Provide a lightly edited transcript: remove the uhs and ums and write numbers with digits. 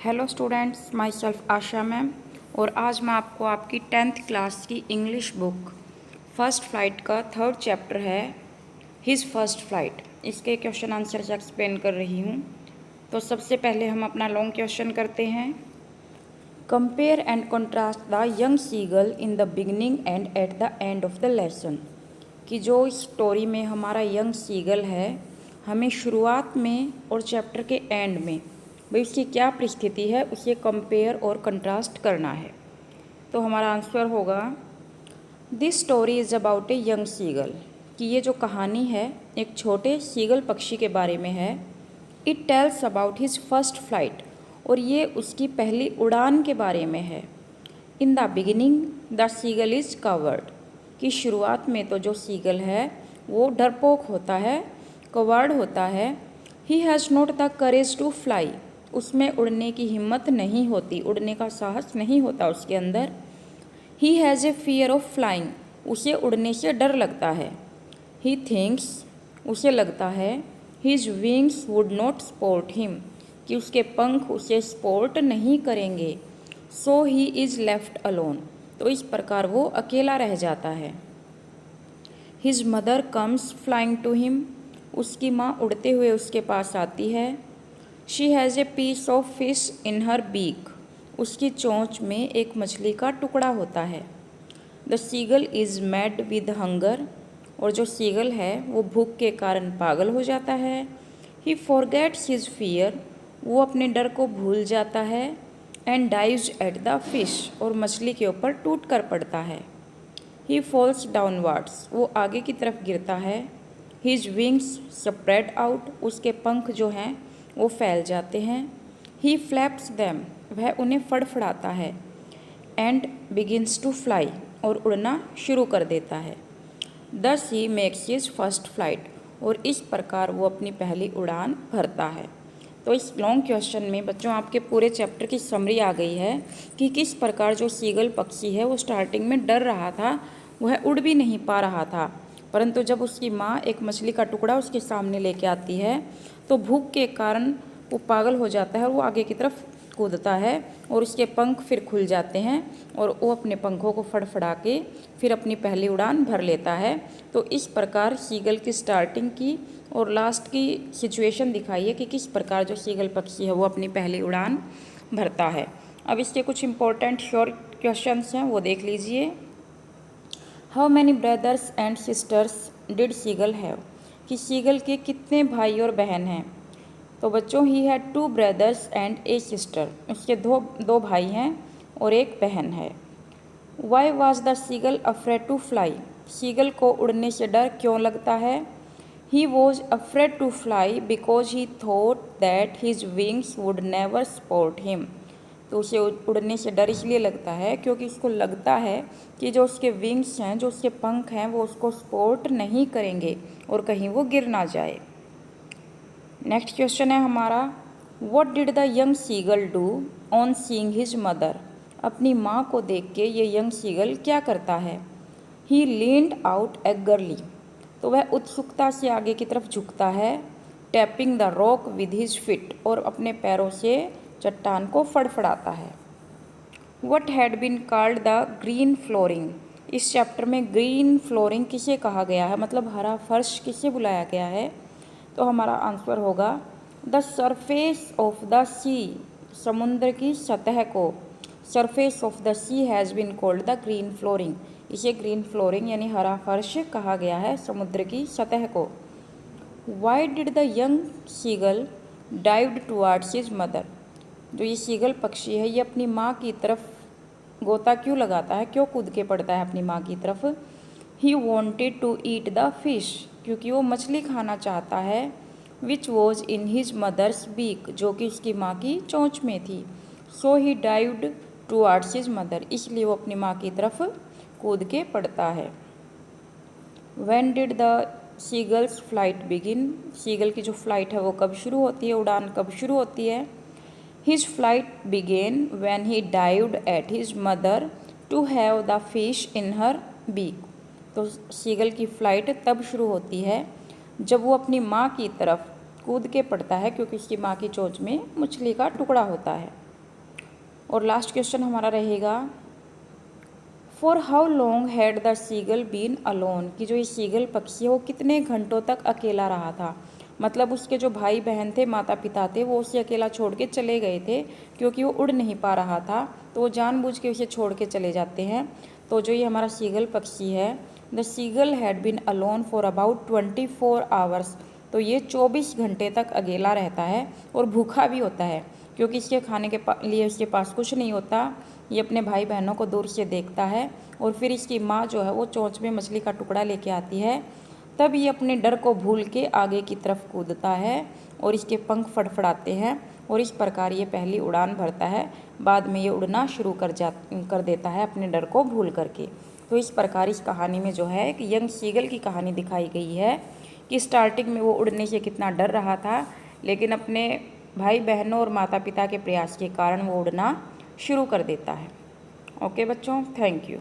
Hello students, my self Asha ma'am. और आज मैं आपको आपकी 10th क्लास की इंग्लिश बुक फर्स्ट फ्लाइट का 3rd चैप्टर है हिज फर्स्ट फ्लाइट, इसके क्वेश्चन आंसर से एक्सप्लेन कर रही हूँ। तो सबसे पहले हम अपना लॉन्ग क्वेश्चन करते हैं। Compare and contrast the young seagull in the beginning and at the end of the lesson. कि जो स्टोरी में हमारा यंग सीगल है, हमें शुरुआत में और चैप्टर के एंड में भाई उसकी क्या परिस्थिति है उसे कंपेयर और कंट्रास्ट करना है। तो हमारा आंसर होगा this story is about a young seagull. कि ये जो कहानी है एक छोटे सीगल पक्षी के बारे में है। It tells about his first flight, और ये उसकी पहली उड़ान के बारे में है। In the beginning the seagull is covered. कि शुरुआत में तो जो सीगल है वो डरपोक होता है, कवर्ड होता है। He has not the courage to fly. उसमें उड़ने की हिम्मत नहीं होती, उड़ने का साहस नहीं होता उसके अंदर। He has a fear of flying. उसे उड़ने से डर लगता है। ही थिंक्स, उसे लगता है, his wings would not support him, कि उसके पंख उसे सपोर्ट नहीं करेंगे। So he is left alone. तो इस प्रकार वो अकेला रह जाता है। His mother comes flying to him. उसकी माँ उड़ते हुए उसके पास आती है। She has a piece of fish in her beak. उसकी चोंच में एक मछली का टुकड़ा होता है। The seagull is mad with hunger. और जो सीगल है वो भूख के कारण पागल हो जाता है। He forgets his fear. वो अपने डर को भूल जाता है। And dives at the fish. और मछली के ऊपर टूट कर पड़ता है। He falls downwards. वो आगे की तरफ गिरता है। His wings spread out. उसके पंख जो हैं वो फैल जाते हैं। He flaps them. वह उन्हें फड़फड़ाता है। And begins to fly. और उड़ना शुरू कर देता है। Thus he makes his first flight. और इस प्रकार वो अपनी पहली उड़ान भरता है। तो इस लॉन्ग क्वेश्चन में बच्चों आपके पूरे चैप्टर की समरी आ गई है कि किस प्रकार जो सीगल पक्षी है वो स्टार्टिंग में डर रहा था, वह उड़ भी नहीं पा रहा था। परंतु जब उसकी माँ एक मछली का टुकड़ा उसके सामने लेके आती है तो भूख के कारण वो पागल हो जाता है और वो आगे की तरफ कूदता है और उसके पंख फिर खुल जाते हैं और वो अपने पंखों को फड़फड़ा के फिर अपनी पहली उड़ान भर लेता है। तो इस प्रकार सीगल की स्टार्टिंग की और लास्ट की सिचुएशन दिखाई है कि किस प्रकार जो सीगल पक्षी है वो अपनी पहली उड़ान भरता है। अब इसके कुछ इंपॉर्टेंट शॉर्ट क्वेश्चंस हैं, वो देख लीजिए। How many brothers and sisters did seagull have. कि सीगल के कितने भाई और बहन हैं। तो बच्चों he had 2 brothers and a sister. उसके दो भाई हैं और एक बहन है। Why was the seagull afraid to fly. Seagull को उड़ने से डर क्यों लगता है। He was afraid to fly because he thought that his wings would never support him. तो उसे उड़ने से डर इसलिए लगता है क्योंकि उसको लगता है कि जो उसके विंग्स हैं, जो उसके पंख हैं, वो उसको सपोर्ट नहीं करेंगे और कहीं वो गिर ना जाए। नेक्स्ट क्वेश्चन है हमारा, what did the young seagull do on seeing his mother. अपनी माँ को देख के ये यंग सीगल क्या करता है। He leaned out eagerly. तो वह उत्सुकता से आगे की तरफ झुकता है। Tapping the rock with his feet. और अपने पैरों से चट्टान को फड़फड़ाता है। What had been called the green flooring. इस चैप्टर में ग्रीन फ्लोरिंग किसे कहा गया है, मतलब हरा फर्श किसे बुलाया गया है। तो हमारा आंसर होगा the surface of the sea. समुद्र की सतह को surface of the sea has been called the green flooring. इसे ग्रीन फ्लोरिंग यानी हरा फर्श कहा गया है समुद्र की सतह को। Why did the young seagull dived towards his mother. जो ये सीगल पक्षी है ये अपनी माँ की तरफ गोता क्यों लगाता है, क्यों कूद के पड़ता है अपनी माँ की तरफ। He wanted to eat the fish. क्योंकि वो मछली खाना चाहता है। Which was in his mother's beak. जो कि उसकी माँ की चोंच में थी। So he dived towards his mother. इसलिए वो अपनी माँ की तरफ कूद के पड़ता है। When did the seagull's flight begin. Seagull की जो फ्लाइट है वो कब शुरू होती है, उड़ान कब शुरू होती है। His flight began when he dived at his mother to have the fish in her beak. तो सीगल की फ्लाइट तब शुरू होती है जब वो अपनी माँ की तरफ कूद के पड़ता है क्योंकि उसकी माँ की चोंच में मछली का टुकड़ा होता है। और लास्ट क्वेश्चन हमारा रहेगा for how long had the seagull been alone, कि जो ये सीगल पक्षी है वो कितने घंटों तक अकेला रहा था। मतलब उसके जो भाई बहन थे, माता पिता थे, वो उसे अकेला छोड़ के चले गए थे क्योंकि वो उड़ नहीं पा रहा था, तो वो जानबूझ के उसे छोड़ के चले जाते हैं। तो जो ये हमारा सीगल पक्षी है, the seagull had been alone for about 24 hours, तो ये 24 घंटे तक अकेला रहता है और भूखा भी होता है क्योंकि इसके खाने के लिए इसके पास कुछ नहीं होता। ये अपने भाई बहनों को दूर से देखता है और फिर इसकी माँ जो है वो चोंच में मछली का टुकड़ा लेके आती है। तब ये अपने डर को भूल के आगे की तरफ कूदता है और इसके पंख फड़फड़ाते हैं और इस प्रकार ये पहली उड़ान भरता है। बाद में ये उड़ना शुरू कर देता है अपने डर को भूल करके। तो इस प्रकार इस कहानी में जो है एक यंग सीगल की कहानी दिखाई गई है कि स्टार्टिंग में वो उड़ने से कितना डर रहा था, लेकिन अपने भाई बहनों और माता पिता के प्रयास के कारण वो उड़ना शुरू कर देता है। ओके बच्चों, थैंक यू।